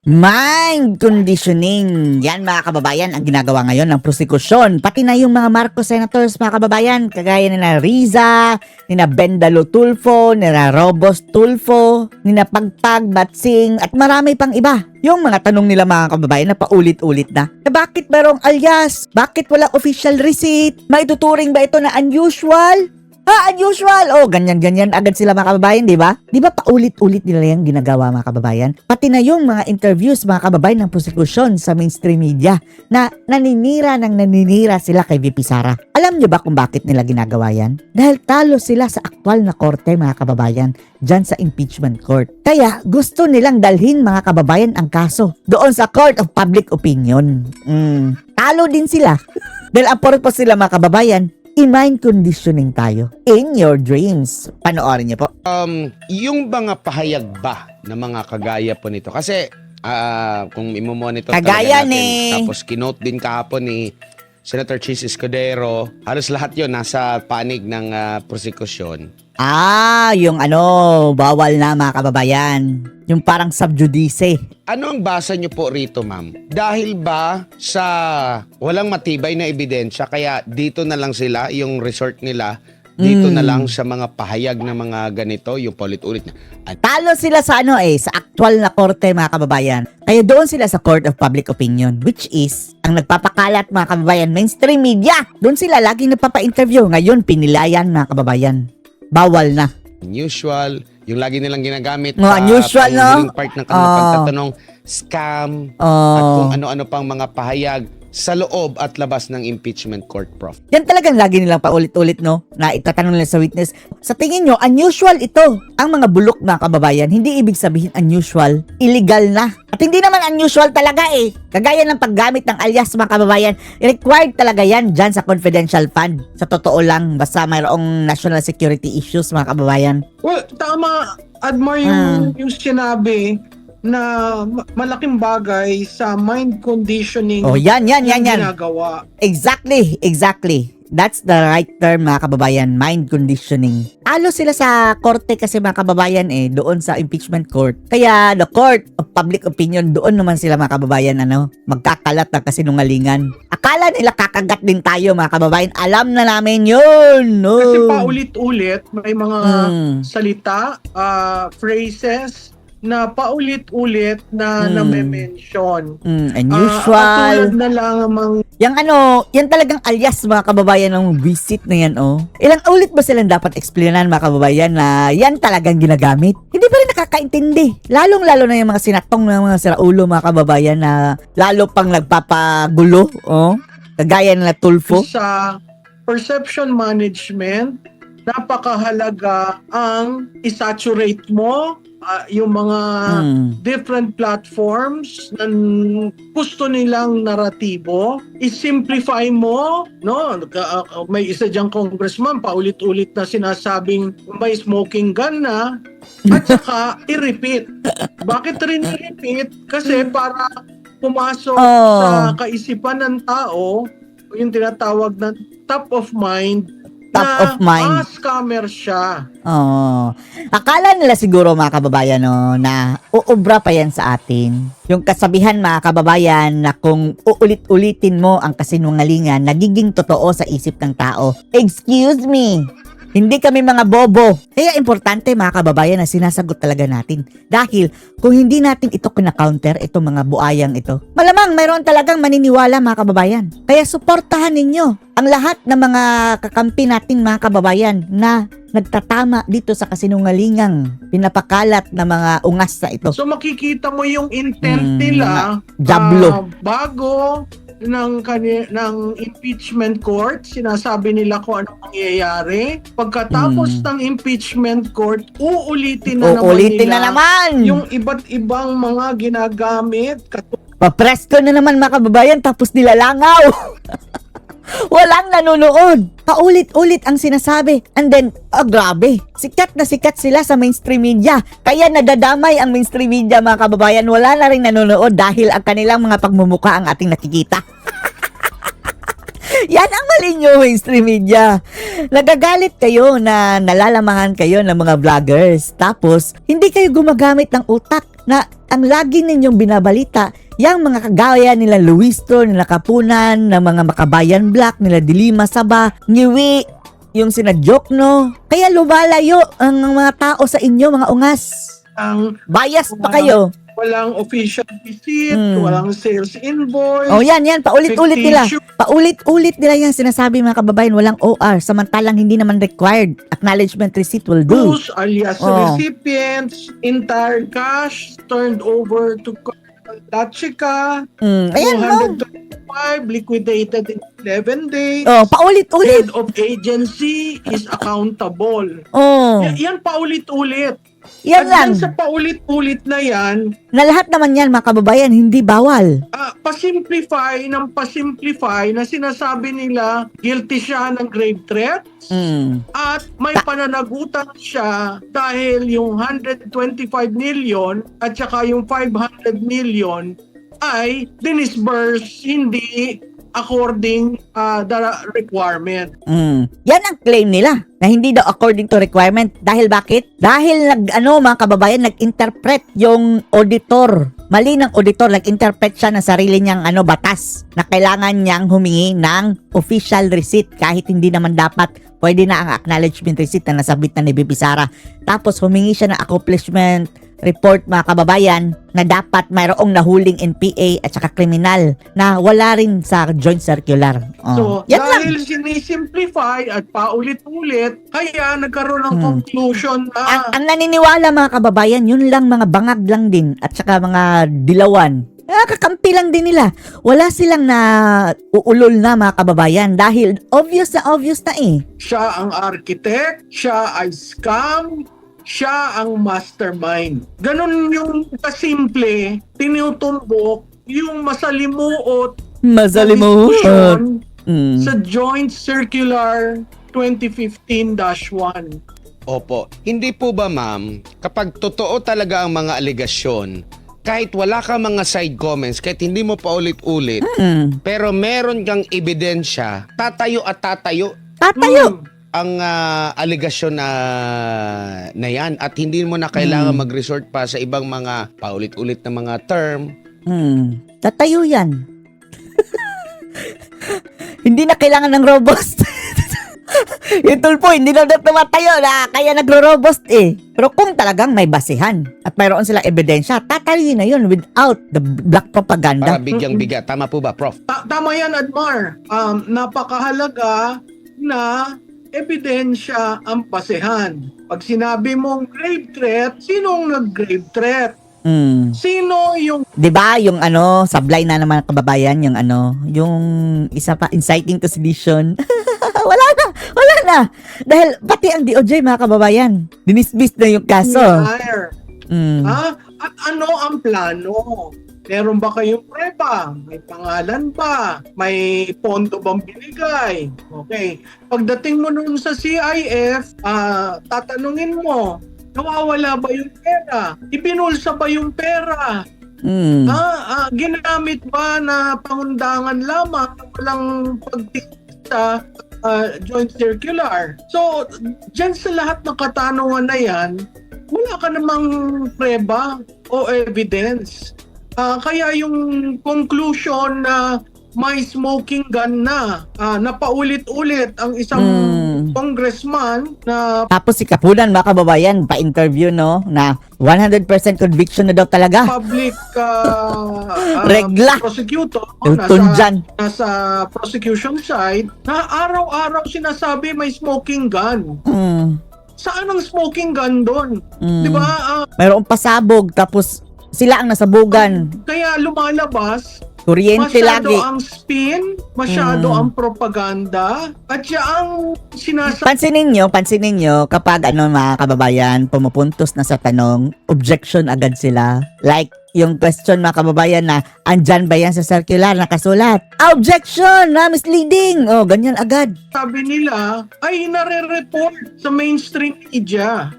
Mind conditioning. Yan mga kababayan ang ginagawa ngayon ng prosekusyon. Pati na yung mga Marcos senators mga kababayan. Kagaya nila Riza, nina Bendalo Tulfo, nila Robos Tulfo, nina Pagpag Batsing at marami pang iba. Yung mga tanong nila mga kababayan na paulit-ulit na. Bakit merong alias? Bakit walang official receipt? Maituturing ba ito na unusual? Unusual! Oh, ganyan-ganyan agad sila mga kababayan, di ba? Di ba paulit-ulit nila yung ginagawa mga kababayan? Pati na yung mga interviews mga kababayan ng prosekusyon sa mainstream media na naninira sila kay VP Sara. Alam nyo ba kung bakit nila ginagawa yan? Dahil talo sila sa aktwal na korte mga kababayan dyan sa impeachment court. Kaya gusto nilang dalhin mga kababayan ang kaso doon sa Court of Public Opinion. Talo din sila. Dahil ang purpose sila mga kababayan, i-mind conditioning tayo in your dreams. Panoorin niyo po. Yung mga pahayag ba na mga kagaya po nito? Kasi kung imomonitor Kagaya talaga natin, ni- tapos kinote din kahapon ni Senator Chis Escudero, halos lahat yun nasa panig ng prosekusyon. Yung bawal na mga kababayan. Yung parang subjudice. Ano ang basa nyo po rito, ma'am? Dahil ba sa walang matibay na ebidensya, kaya dito na lang sila, yung resort nila, dito na lang sa mga pahayag na mga ganito, yung paulit-ulit na. Talo sila sa sa aktwal na korte mga kababayan. Kaya doon sila sa Court of Public Opinion, which is ang nagpapakalat mga kababayan, mainstream media. Doon sila laging nagpapa-interview. Ngayon, pinilayan mga kababayan. Bawal na. Unusual, yung lagi nilang ginagamit Unusual, no? huling part ng kanilang pagtatanong, scam, at kung ano-ano pang mga pahayag sa loob at labas ng impeachment court, Prof. Yan talagang lagi nilang paulit-ulit, no? Na itatanong nila sa witness. Sa tingin nyo, unusual ito. Ang mga bulok mga kababayan, hindi ibig sabihin unusual. Illegal na. At hindi naman unusual talaga eh. Kagaya ng paggamit ng alias mga kababayan, required talaga yan dyan sa confidential fund. Sa totoo lang, basta mayroong national security issues mga kababayan. Well, tama. Admire yung sinabi na malaking bagay sa mind conditioning Yan. ginagawa. Exactly. That's the right term mga kababayan, mind conditioning. Talo sila sa korte kasi mga kababayan doon sa impeachment court. Kaya the Court of Public Opinion, doon naman sila mga kababayan magkakalat ng kasinungalingan. Akala nila kakagat din tayo mga kababayan. Alam na namin yun. No? Kasi paulit-ulit may mga salita, phrases na paulit-ulit na name-mention. Unusual. Katulad na lang Yan talagang alias mga kababayan ng visit na yan, Ilang ulit ba silang dapat explainan mga kababayan na yan talagang ginagamit? Hindi pa rin nakakaintindi. Lalong-lalo na yung mga sinatong ng mga siraulo mga kababayan na lalo pang nagpapagulo, Kagaya nila Tulfo. sa perception management, napakahalaga ang isaturate mo yung mga different platforms na gusto nilang naratibo, i-simplify mo, no? May isa diyang congressman paulit-ulit na sinasabing may smoking gun na, at saka i-repeat. Bakit rin i-repeat? Kasi para pumasok sa kaisipan ng tao yung tinatawag na top of mind, scammer siya. Akala nila siguro mga kababayan na uubra pa yan sa atin. Yung kasabihan mga kababayan na kung uulit-ulitin mo ang kasinungalingan, nagiging totoo sa isip ng tao. Excuse me, hindi kami mga bobo. Kaya importante mga kababayan na sinasagot talaga natin. Dahil kung hindi natin ito kina-counter, itong mga buayang ito, malamang mayroon talagang maniniwala mga kababayan. Kaya suportahan ninyo ang lahat ng mga kakampi natin mga kababayan na nagtatama dito sa kasinungalingang pinapakalat na mga ungas na ito. So makikita mo yung intent nila Diablo. bago ng impeachment court, sinasabi nila kung anong mangyayari. Pagkatapos ng impeachment court, uulitin na naman yung iba't ibang mga ginagamit. Papresto na naman mga kababayan tapos nilalangaw. Walang nanonood. Paulit-ulit ang sinasabi. And then, grabe. Sikat na sikat sila sa mainstream media. Kaya nadadamay ang mainstream media mga kababayan. Wala na rin nanonood dahil ang kanilang mga pagmumuka ang ating nakikita. Yan ang mali nyo, mainstream media. Nagagalit kayo na nalalamangan kayo ng mga vloggers. Tapos, hindi kayo gumagamit ng utak. na ang lagi ninyong binabalita, yung mga kagaya nila Luisto, nila Kapunan, ng mga Makabayan Black, nila Dilima Saba, Ngiwi, yung sina Jokno. Kaya lumalayo ang mga tao sa inyo, mga ungas. Ang Bias pa kayo. walang official receipt, Mm. walang sales invoice. Oh, yan. Paulit-ulit nila. fictitious- Paulit-ulit nila yan sinasabi, mga kababayan, walang OR. Samantalang hindi naman required. Acknowledgement receipt will do. Whose alias Oh. recipients, entire cash turned over to Colonel Tachika, Ayan, no? 225 liquidated in 11 days. Oh, paulit-ulit. Head of agency is accountable. Oh, Yan paulit-ulit. yan At lang. yan sa paulit-ulit na yan, Na lahat naman yan, mga kababayan, hindi bawal. pasimplify na sinasabi nila guilty siya ng grave threats at may pananagutan siya dahil yung 125 million at saka yung 500 million ay dinisburse hindi according the requirement. Yan ang claim nila na hindi daw according to requirement. Dahil bakit? Dahil mga kababayan, nag-interpret yung auditor. Mali ng auditor, nag-interpret siya ng sarili niyang batas na kailangan niyang humingi ng official receipt kahit hindi naman dapat. Pwede na ang acknowledgement receipt na nasabit na ni Bibi Sara. Tapos humingi siya ng accomplishment report, mga kababayan, na dapat mayroong nahuling NPA at saka kriminal na wala rin sa joint circular. So, Yan lang. dahil sinisimplify at paulit-ulit, kaya nagkaroon ng conclusion na Ang naniniwala, mga kababayan, yun lang, mga bangag lang din at saka mga dilawan. Kakampi lang din nila. Wala silang na uulol na, mga kababayan, dahil obvious na eh. siya ang architect, siya ay scam, siya ang mastermind. Ganon yung kasimple, tinutumbok yung masalimuot na diskusyon sa Joint Circular 2015-1. Opo. Hindi po ba, ma'am, kapag totoo talaga ang mga aligasyon, kahit wala ka mga side comments, kahit hindi mo pa ulit-ulit, pero meron kang ebidensya, tatayo at tatayo Tatayo. ang aligasyon na yan at hindi mo na kailangan mag-resort pa sa ibang mga paulit-ulit na mga term. Tatayo yan. Hindi na kailangan ng robust. Yung tulpo, hindi na tumatayo na kaya nagro-robust eh. Pero kung talagang may basihan at mayroon silang ebidensya, tatayo na yun without the black propaganda. Para bigyang bigat. Tama po ba, Prof? Tama yan, Admar. Napakahalaga na ebidensya ang basehan. Pag sinabi mong grave threat, sinong nag-grave threat? Sino yung 'Di ba yung sablay na naman ng kababayan, yung isa pa, inciting to sedition. Wala na. Dahil pati ang DOJ, mga kababayan, dinismiss na yung kaso. hire? Mm. At ano ang plano? Meron ba kayong preba? May pangalan ba? May pondo bang binigay? Okay. Pagdating mo nun sa CIF, tatanungin mo, nawawala ba yung pera? Ipinulsa ba yung pera? Mm. Ginamit ba na pangundangan lamang na walang pagtingin sa joint circular? So, dyan sa lahat ng katanungan na yan, wala ka namang preba o evidence. Kaya yung conclusion na may smoking gun na paulit-ulit ang isang congressman na Tapos si Kapunan, mga kababayan, pa-interview, na 100% conviction na daw talaga. public Regla. prosecutor Hilton dyan. nasa prosecution side na araw-araw sinasabi may smoking gun. Saan ang smoking gun doon? Di ba? Mayroong pasabog, tapos sila ang nasabugan. Kaya lumalabas, Kuryente masyado lagi. ang spin, masyado ang propaganda, at siya ang sinasabi. Pansinin nyo, kapag mga kababayan, pumupuntos na sa tanong, objection agad sila. Like, yung question, mga kababayan, na andyan ba yan sa circular nakasulat? Objection! Na misleading! Ganyan agad. Sabi nila ay nare-report sa mainstream media.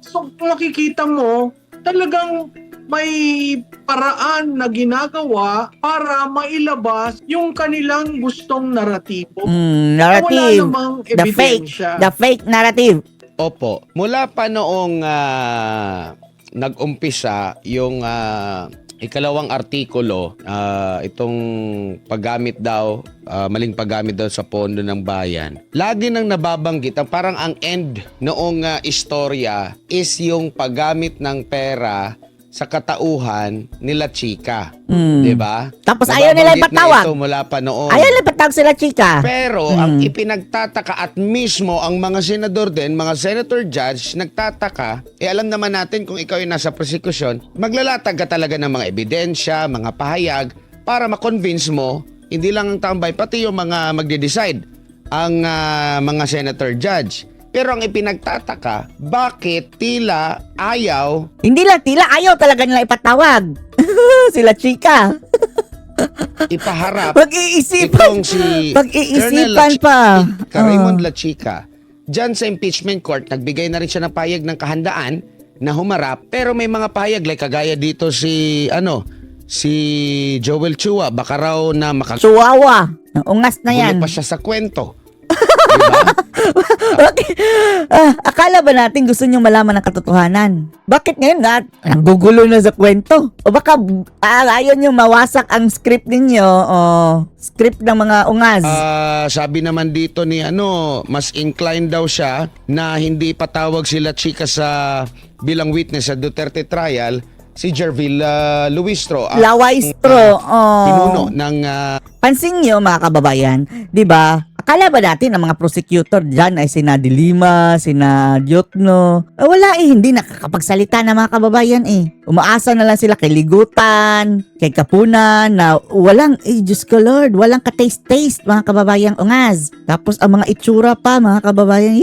So kung makikita mo, talagang may paraan na ginagawa para mailabas yung kanilang gustong naratibo. Narrative. Wala namang The fake. ebidensya. The fake narrative. Opo. Mula pa noong nag-umpisa yung ikalawang artikulo, itong paggamit daw, maling paggamit daw sa pondo ng bayan. Lagi nang nababanggit, parang ang end noong istorya is yung paggamit ng pera sa katauhan nila Chika. Di ba? Tapos ayaw nila Nababanggit na ipatawag. ito mula pa noon. Ayaw nila ipatawag sila, chika. Pero ang ipinagtataka at mismo ang mga senador din, mga senator judge, nagtataka, alam naman natin kung ikaw ay nasa prosekusyon, maglalatag ka talaga ng mga ebidensya, mga pahayag, para ma-convince mo, hindi lang ang tambay, pati yung mga magde-decide, ang mga senator judge. Pero ang ipinagtataka, bakit tila ayaw Hindi lang, tila ayaw talaga nila ipatawag. Sila, chika. ipaharap Pag-iisipan. itong si Pag-iisipan Colonel pa. Raymond Lachica. Diyan sa impeachment court, nagbigay na rin siya ng pahayag ng kahandaan na humarap. Pero may mga pahayag, like kagaya dito si Joel Chua, baka raw na Chihuahua. Ungas na yan. pa siya sa kwento. Diba? Okay. Akala ba natin gusto nyo malaman ng katotohanan? Bakit ngayon nanggugulo na sa kwento? O baka ayaw nyo mawasak ang script ninyo o script ng mga ungas? Sabi naman dito ni mas inclined daw siya na hindi patawag sila Chika sa bilang witness sa Duterte trial, si Jervil Luistro. Lawaistro. Pinuno ng Pansin nyo mga kababayan, di ba? Akala ba natin ang mga prosecutor dyan ay sina Dilima, sina Diokno? Wala hindi nakakapagsalita na mga kababayan Umaasa na lang sila kay Ligutan, kay Kapunan, na walang, Diyos ko Lord, walang ka-taste-taste mga kababayang ungas. Tapos ang mga itsura pa mga kababayan,